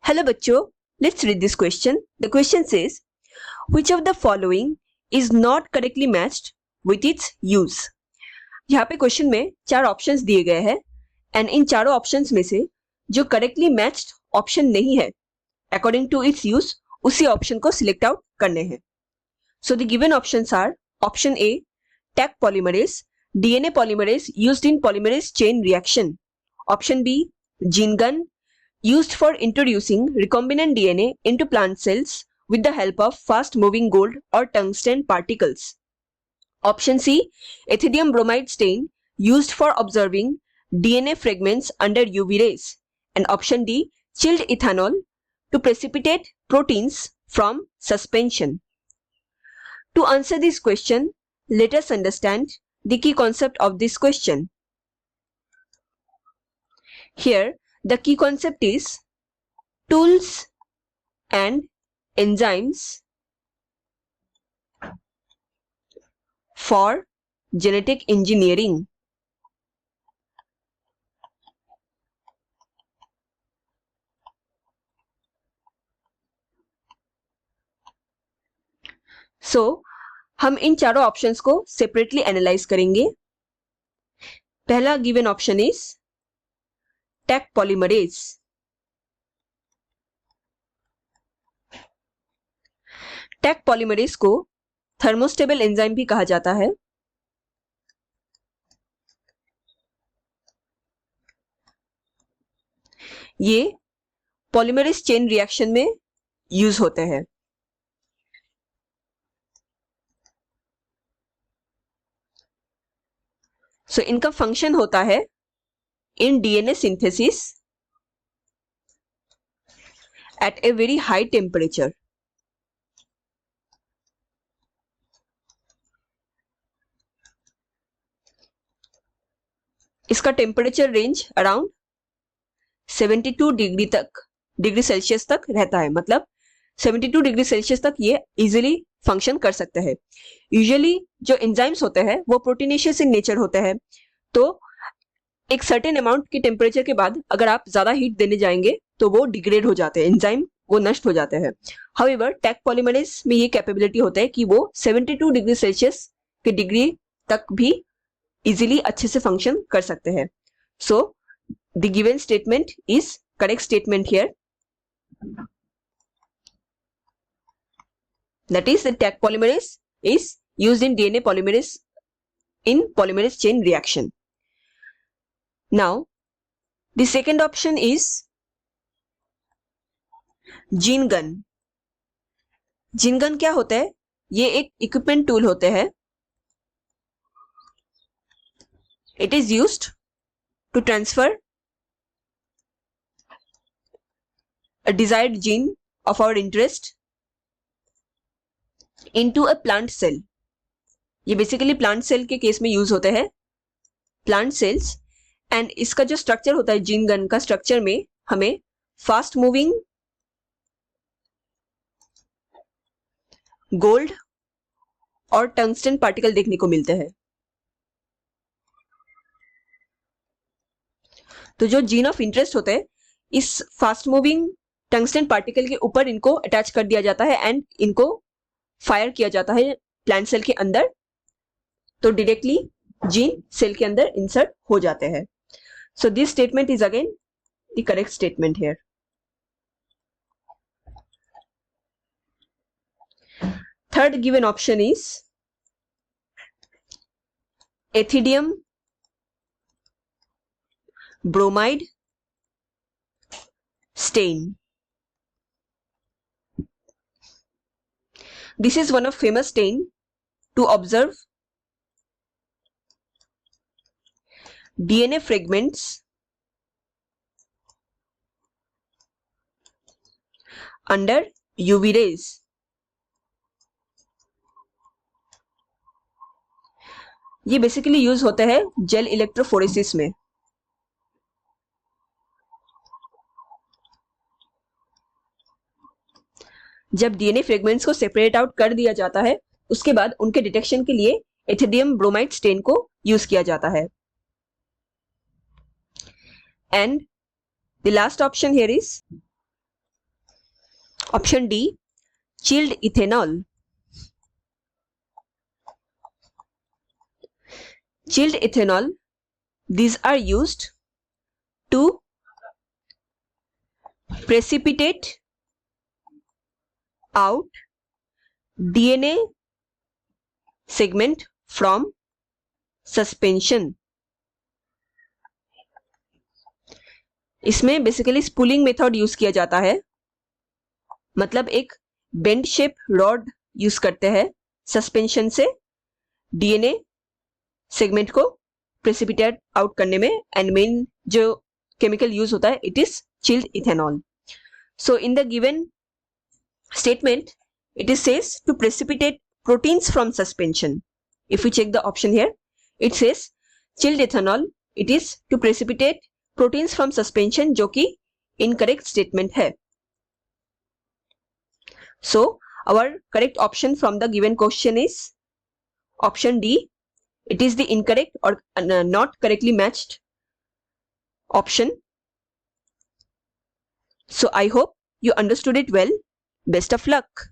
Hello बच्चों, let's read this question. The question says, which of the following is not correctly matched with its use? यहाँ पे question में 4 options दिए गए हैं एंड इन चारों ऑप्शंस में से जो करेक्टली मैच्ड ऑप्शन नहीं है अकॉर्डिंग टू इट्स यूज उसी ऑप्शन को सिलेक्ट आउट करने हैं. So the given options are option A, Taq polymerase, DNA polymerase used in polymerase chain reaction. Option B, gene gun used for introducing recombinant DNA into plant cells with the help of fast moving gold or tungsten particles. Option C, ethidium bromide stain used for observing DNA fragments under UV rays. And option D, chilled ethanol to precipitate proteins from suspension. To answer this question, let us understand the key concept of this question. Here, the key concept is tools and enzymes for genetic engineering. So, हम इन चारों options को separately analyse करेंगे. पहला given option is Taq polymerase. Taq polymerase को thermostable enzyme भी कहा जाता है. ये पॉलीमरेज चेन रिएक्शन में यूज होते हैं. सो इनका फंक्शन होता है in DNA synthesis at a very high temperature. इसका temperature range around 72 degree Celsius तक रहता है. मतलब 72 डिग्री सेल्सियस तक ये इजीली फंक्शन कर सकते हैं. यूजुअली जो एंजाइम्स होते हैं वो प्रोटीनेशियस इन नेचर होते हैं, तो एक सर्टेन अमाउंट के टेम्परेचर के बाद अगर आप ज्यादा हीट देने जाएंगे तो वो डिग्रेड हो जाते हैं, एंजाइम वो नष्ट हो जाते हैं. हाउएवर टैक पॉलीमरेज में ये कैपेबिलिटी होता है कि वो 72 डिग्री सेल्सियस के डिग्री तक भी इजीली अच्छे से फंक्शन कर सकते हैं. So the given statement is correct statement here. That is, the Taq polymerase is used in DNA polymerase in polymerase chain reaction. Now, the second option is gene gun. Gene gun क्या होता है? ये एक equipment tool होते हैं. It is used to transfer a desired gene of our interest into a plant cell. ये basically plant cell के case में यूज होते हैं. प्लांट सेल्स एंड इसका जो स्ट्रक्चर होता है जीन गन का स्ट्रक्चर में हमें फास्ट मूविंग गोल्ड और टंगस्टन पार्टिकल देखने को मिलते हैं. तो जो जीन ऑफ इंटरेस्ट होते हैं इस फास्ट मूविंग टंगस्टन पार्टिकल के ऊपर इनको अटैच कर दिया जाता है एंड इनको फायर किया जाता है प्लांट सेल के अंदर, तो डायरेक्टली जीन सेल के अंदर इंसर्ट हो जाते हैं. So this statement is again the correct statement here. Third given option is ethidium bromide stain. This is one of famous stain to observe DNA fragments under UV rays. ये basically use होता है gel electrophoresis में. जब DNA fragments को separate out कर दिया जाता है उसके बाद उनके डिटेक्शन के लिए एथिडियम ब्रोमाइड स्टेन को यूज किया जाता है. And the last option here is Option D, chilled ethanol. Chilled ethanol, these are used to precipitate out DNA segment from suspension. इसमें बेसिकली स्पूलिंग मेथड यूज किया जाता है, मतलब एक बेंड शेप रॉड यूज करते हैं सस्पेंशन से DNA segment को प्रेसिपिटेट आउट करने में, एंड मेन जो केमिकल यूज होता है it is chilled ethanol. So in the given statement it is says to precipitate proteins from suspension. If we check the option here, it says chilled ethanol, it is to precipitate proteins from suspension, जो कि incorrect statement है. So our correct option from the given question is option D. It is the incorrect or not correctly matched option. So I hope you understood it well. Best of luck.